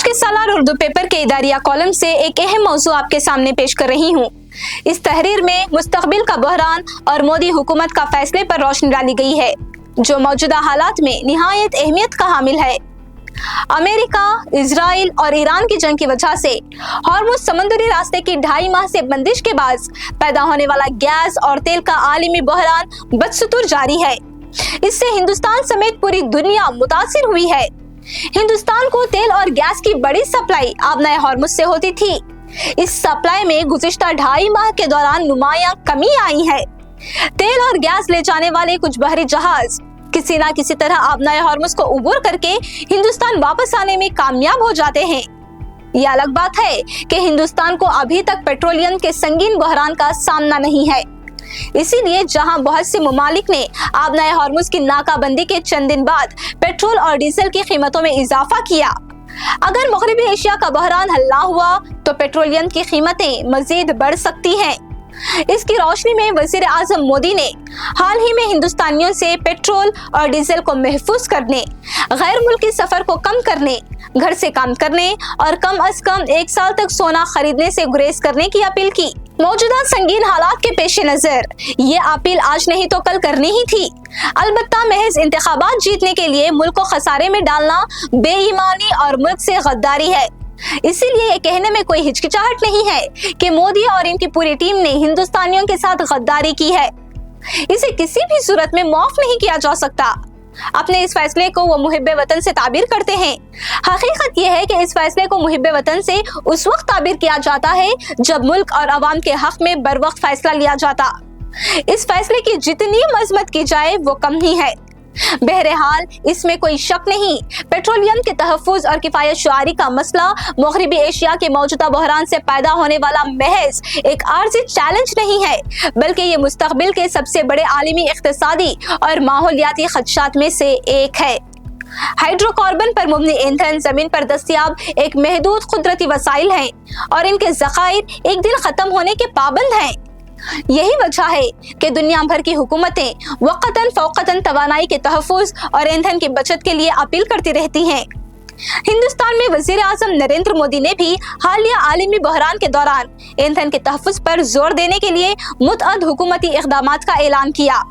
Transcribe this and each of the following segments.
के सालाना उर्दू पेपर के इदारिया कॉलम से एक अहम मौजू आपके सामने पेश कर रही हूँ। इस तहरीर में मुस्तकबिल का बहरान और मोदी हुकूमत का फैसले पर रोशनी डाली गई है, जो मौजूदा हालात में निहायत अहमियत का हामिल है। अमेरिका, इजराइल और ईरान की जंग की वजह से हॉर्मुज़ समुद्री रास्ते की 2.5 माह से बंदिश के बाद पैदा होने वाला गैस और तेल का आलमी बहरान बदस्तूर जारी है। इससे हिंदुस्तान समेत पूरी दुनिया मुतासिर हुई है। हिंदुस्तान को तेल और गैस की बड़ी सप्लाई आबनाए हॉर्मुज़ से होती थी। इस सप्लाई में गुज़िश्ता 2.5 माह के दौरान नुमायां कमी आई है। तेल और गैस ले जाने वाले कुछ बहरी जहाज किसी ना किसी तरह आबनाए हॉर्मुज़ को उबूर करके हिंदुस्तान वापस आने में कामयाब हो जाते हैं। यह अलग बात है कि हिंदुस्तान को अभी तक पेट्रोलियम के संगीन बहरान का सामना नहीं है। इसीलिए जहां बहुत से ममालिक ने आबनाए हॉर्मुज़ की नाकाबंदी के चंद दिन बाद पेट्रोल और डीजल की कीमतों में इजाफा किया। अगर मगरबी एशिया का बहरान हल ना हुआ तो पेट्रोलियम की कीमतें मजीद बढ़ सकती हैं। इसकी रोशनी में वजीर आजम मोदी ने हाल ही में हिंदुस्तानियों से पेट्रोल और डीजल को महफूज करने, गैर मुल्की सफर को कम करने, घर से काम करने और कम अज कम 1 साल तक सोना खरीदने से गुरेज करने की अपील की। मौजूदा संगीन हालात के पेश नजर ये अपील आज नहीं तो कल करनी ही थी। अलबत्ता महज इंतखाबात जीतने के लिए मुल्क को खसारे में डालना बेईमानी और मुल्क से गद्दारी है। इसीलिए ये कहने में कोई हिचकिचाहट नहीं है कि मोदी और इनकी पूरी टीम ने हिंदुस्तानियों के साथ गद्दारी की है। इसे किसी भी सूरत में माफ नहीं किया जा सकता। अपने इस फैसले को वो मुहिब्बे वतन से ताबीर करते हैं। हकीकत ये है कि इस फैसले को मुहिब्बे वतन से उस वक्त ताबीर किया जाता है जब मुल्क और अवाम के हक में बर वक्त फैसला लिया जाता। इस फैसले की जितनी मजम्मत की जाए वो कम ही है। बहरहाल इसमें कोई शक नहीं, पेट्रोलियम के तहफ़्फ़ुज़ और किफ़ायत शुआरी का मसला मगरबी एशिया के मौजूदा बहरान से पैदा होने वाला महज एक आर्जी चैलेंज नहीं है, बल्कि ये मुस्तक़बिल के सबसे बड़े आलमी इक़्तिसादी और माहौलियाती खदशात में से एक है। हाइड्रोकार्बन पर मुबनी ईंधन जमीन पर दस्तयाब एक महदूद कुदरती वसाइल हैं और इनके ज़खायर एक दिन ख़त्म होने के पाबंद हैं। यही वजह है कि दुनिया भर की हुकूमतें वक़्तन फ़ौक़तन तवानाई के तहफ़्फ़ुज़ और ईंधन की बचत के लिए अपील करती रहती हैं। हिंदुस्तान में वज़ीर आज़म नरेंद्र मोदी ने भी हालिया आलमी बहरान के दौरान ईंधन के तहफ़्फ़ुज़ पर जोर देने के लिए मुतअद्दिद हुकूमती इक़दामात का ऐलान किया।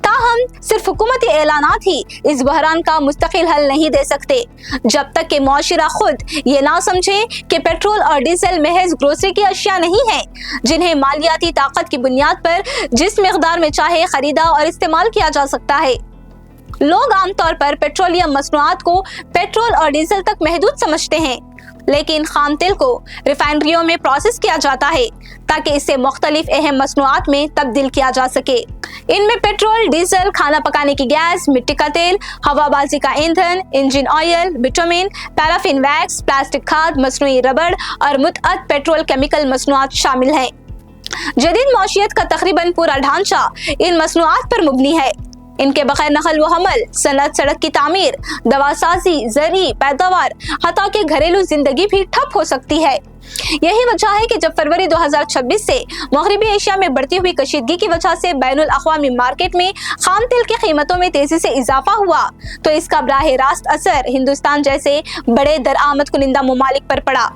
ताहम सिर्फ हुकूमती ऐलानात ही इस बहरान का मुस्तकिल हल नहीं दे सकते, जब तक कि मुआशिरा खुद ये ना समझे कि पेट्रोल और डीजल महज ग्रोसरी की अशिया नहीं है जिन्हें मालियाती ताकत की बुनियाद पर जिस मिक़दार में चाहे खरीदा और इस्तेमाल किया जा सकता है। लोग आमतौर पर पेट्रोलियम मसनूआत को पेट्रोल और डीजल तक महदूद समझते हैं, लेकिन खाम तेल को रिफाइनरियों में प्रोसेस किया जाता है ताकि इसे मुख्तलिफ अहम मसनूआत में तब्दील किया जा सके। इनमें पेट्रोल, डीजल, खाना पकाने की गैस, मिट्टी का तेल, हवाबाजी का ईंधन, engine oil, bitumen, paraffin wax, plastic खाद, मसनूई रबड़ और मुतअद्दिद पेट्रोल केमिकल मसनूआत शामिल हैं। जदीद मौशियत का तकरीबन पूरा ढांचा इन मसनूआत पर मुबनी है। इनके बगैर नकल व हमल, सनत, सड़क की तामीर, दवासाजी, ज़री पैदावार, हत्ता कि घरेलू जिंदगी भी ठप हो सकती है। यही वजह है कि जब फरवरी 2026 से मगरबी एशिया में बढ़ती हुई कशीदगी की वजह से बैनुल अक़वामी मार्केट में खाम तेल की कीमतों में तेजी से इजाफा हुआ, तो इसका बराह रास्त असर हिंदुस्तान जैसे बड़े दरआमद कुनिंदा ममालिक पर पड़ा।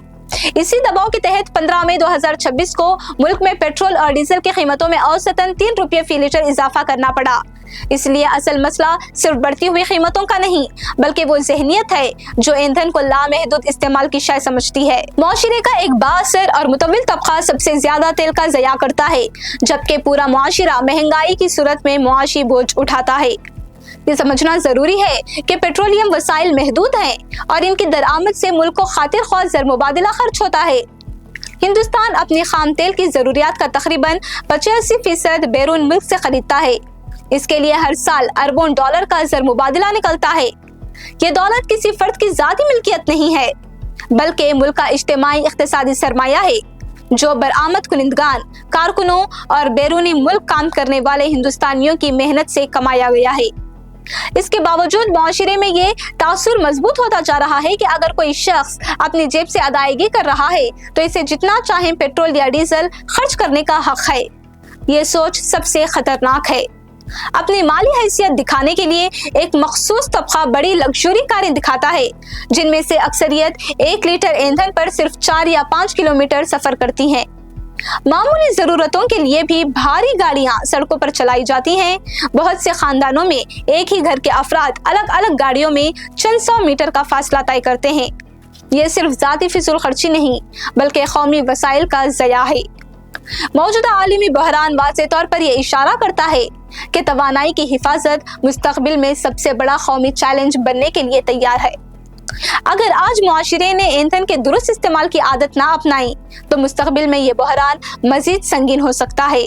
इसी दबाव के तहत 15 मई 2026 को मुल्क में पेट्रोल और डीजल की कीमतों में औसतन 3 रुपये फी लीटर इजाफा करना पड़ा। इसलिए असल मसला सिर्फ बढ़ती हुई कीमतों का नहीं, बल्कि वो ज़हनियत है जो ईंधन को लामहदूद इस्तेमाल की शाय समझती है। मुआशरे का एक बाअसर और मुतविल तबका सबसे ज्यादा तेल का ज़या करता है, जबकि पूरा मुआशरा महंगाई की सूरत में मुआशी बोझ उठाता है। ये समझना जरूरी है कि पेट्रोलियम वसाइल महदूद हैं और इनकी दरामद से मुल्क को खातिर ख्वाह ज़र मुबादला खर्च होता है। हिंदुस्तान अपनी खाम तेल की जरूरियात का तकरीबन 85% बैरून मुल्क से खरीदता है। इसके लिए हर साल अरबों डॉलर का ज़र मुबादला निकलता है। ये दौलत किसी फर्द की ज़ाती मिल्कियत नहीं है, बल्कि मुल्क का इज्तिमाई इक़्तिसादी सरमाया है जो बरामद कुनिंदगान, कारकुनों और बैरूनी मुल्क काम करने वाले हिंदुस्तानियों की मेहनत से कमाया गया है। इसके बावजूद मुआशरे में ये तासुर मजबूत होता जा रहा है कि अगर कोई शख्स अपनी जेब से अदायगी कर रहा है तो इसे जितना चाहे पेट्रोल या डीजल खर्च करने का हक है। ये सोच सबसे खतरनाक है। अपनी माली हैसियत दिखाने के लिए एक मखसूस तबका बड़ी लग्जरी कारें दिखाता है, जिनमें से अक्सरियत 1 लीटर ईंधन पर सिर्फ 4 या 5 किलोमीटर सफर करती हैं। मामूली जरूरतों के लिए भी भारी गाड़ियां सड़कों पर चलाई जाती हैं। बहुत से खानदानों में एक ही घर के अफराद अलग अलग गाड़ियों में चंद 100 मीटर का फासला तय करते हैं। ये सिर्फ जाती फिजूल खर्ची नहीं, बल्कि कौमी वसाइल का ज़या है। मौजूदा आलमी बहरान वाज़े तौर पर यह इशारा करता है कि तवानाई की हिफाजत मुस्तकबिल में सबसे बड़ा कौमी चैलेंज बनने के लिए तैयार है। अगर आज मुआशरे ने ईंधन के दुरुस्त इस्तेमाल की आदत ना अपनाई तो मुस्तकबिल में ये बहरान मजीद संगीन हो सकता है।